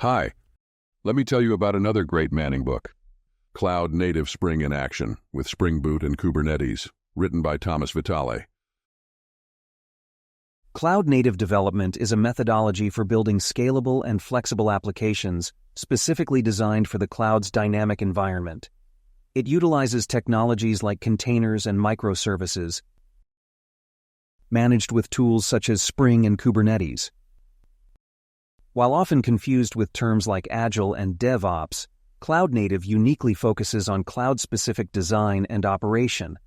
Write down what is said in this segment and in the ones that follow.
Hi, let me tell you about another great Manning book, Cloud Native Spring in Action with Spring Boot and Kubernetes, written by Thomas Vitale. Cloud-native development is a methodology for building scalable and flexible applications specifically designed for the cloud's dynamic environment. It utilizes technologies like containers and microservices, managed with tools such as Spring and Kubernetes. While often confused with terms like Agile and DevOps, cloud-native uniquely focuses on cloud-specific design and operation.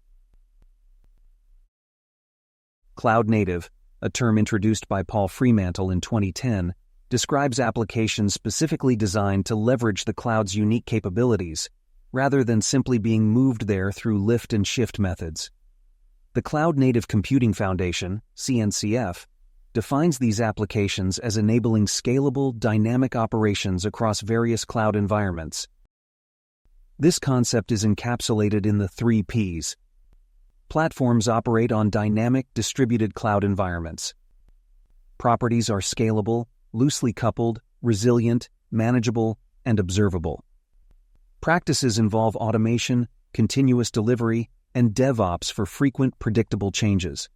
Cloud-native, a term introduced by Paul Fremantle in 2010, describes applications specifically designed to leverage the cloud's unique capabilities, rather than simply being moved there through lift and shift methods. The Cloud Native Computing Foundation, CNCF, defines these applications as enabling scalable, dynamic operations across various cloud environments. This concept is encapsulated in the 3 Ps. Platforms operate on dynamic, distributed cloud environments. Properties are scalable, loosely coupled, resilient, manageable, and observable. Practices involve automation, continuous delivery, and DevOps for frequent, predictable changes.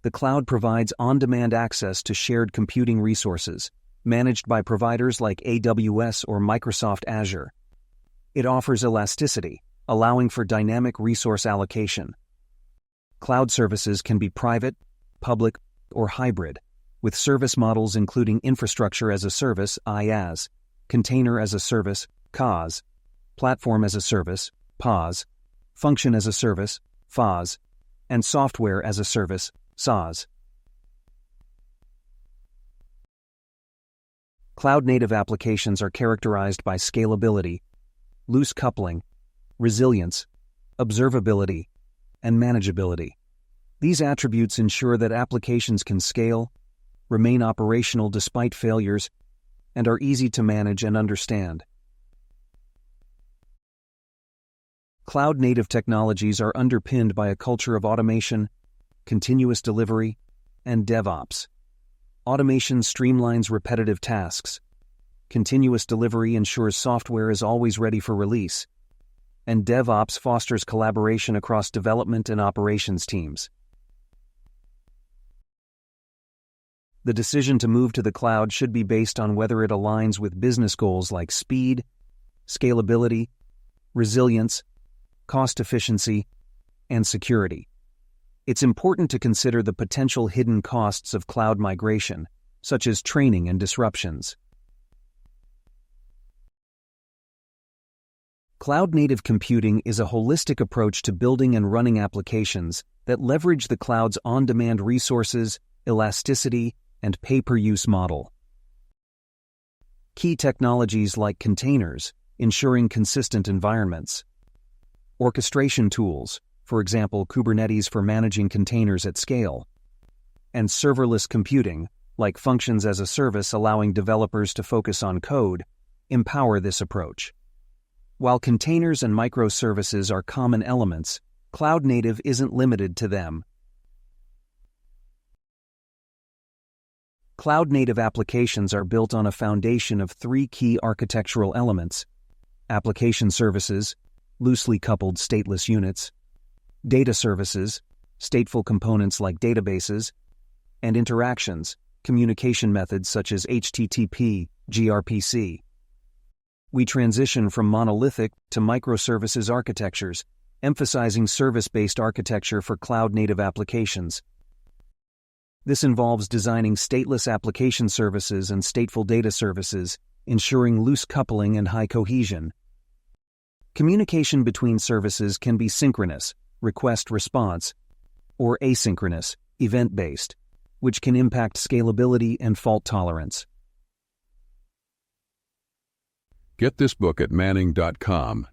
The cloud provides on-demand access to shared computing resources, managed by providers like AWS or Microsoft Azure. It offers elasticity, allowing for dynamic resource allocation. Cloud services can be private, public, or hybrid, with service models including infrastructure as a service, IaaS, container as a service, CaaS, platform as a service, PaaS, function as a service, FaaS, and software as a service, SaaS. Cloud-native applications are characterized by scalability, loose coupling, resilience, observability, and manageability. These attributes ensure that applications can scale, remain operational despite failures, and are easy to manage and understand. Cloud-native technologies are underpinned by a culture of automation, continuous delivery, and DevOps. Automation streamlines repetitive tasks. Continuous delivery ensures software is always ready for release. And DevOps fosters collaboration across development and operations teams. The decision to move to the cloud should be based on whether it aligns with business goals like speed, scalability, resilience, cost efficiency, and security. It's important to consider the potential hidden costs of cloud migration, such as training and disruptions. Cloud-native computing is a holistic approach to building and running applications that leverage the cloud's on-demand resources, elasticity, and pay-per-use model. Key technologies like containers, ensuring consistent environments. Orchestration tools, for example, Kubernetes for managing containers at scale. And serverless computing, like functions as a service allowing developers to focus on code, empower this approach. While containers and microservices are common elements, cloud-native isn't limited to them. Cloud-native applications are built on a foundation of 3 key architectural elements: application services, loosely coupled stateless units; data services, stateful components like databases; and interactions, communication methods such as HTTP, gRPC. We transition from monolithic to microservices architectures, emphasizing service-based architecture for cloud-native applications. This involves designing stateless application services and stateful data services, ensuring loose coupling and high cohesion. Communication between services can be synchronous, request-response, or asynchronous, event-based, which can impact scalability and fault tolerance. Get this book at manning.com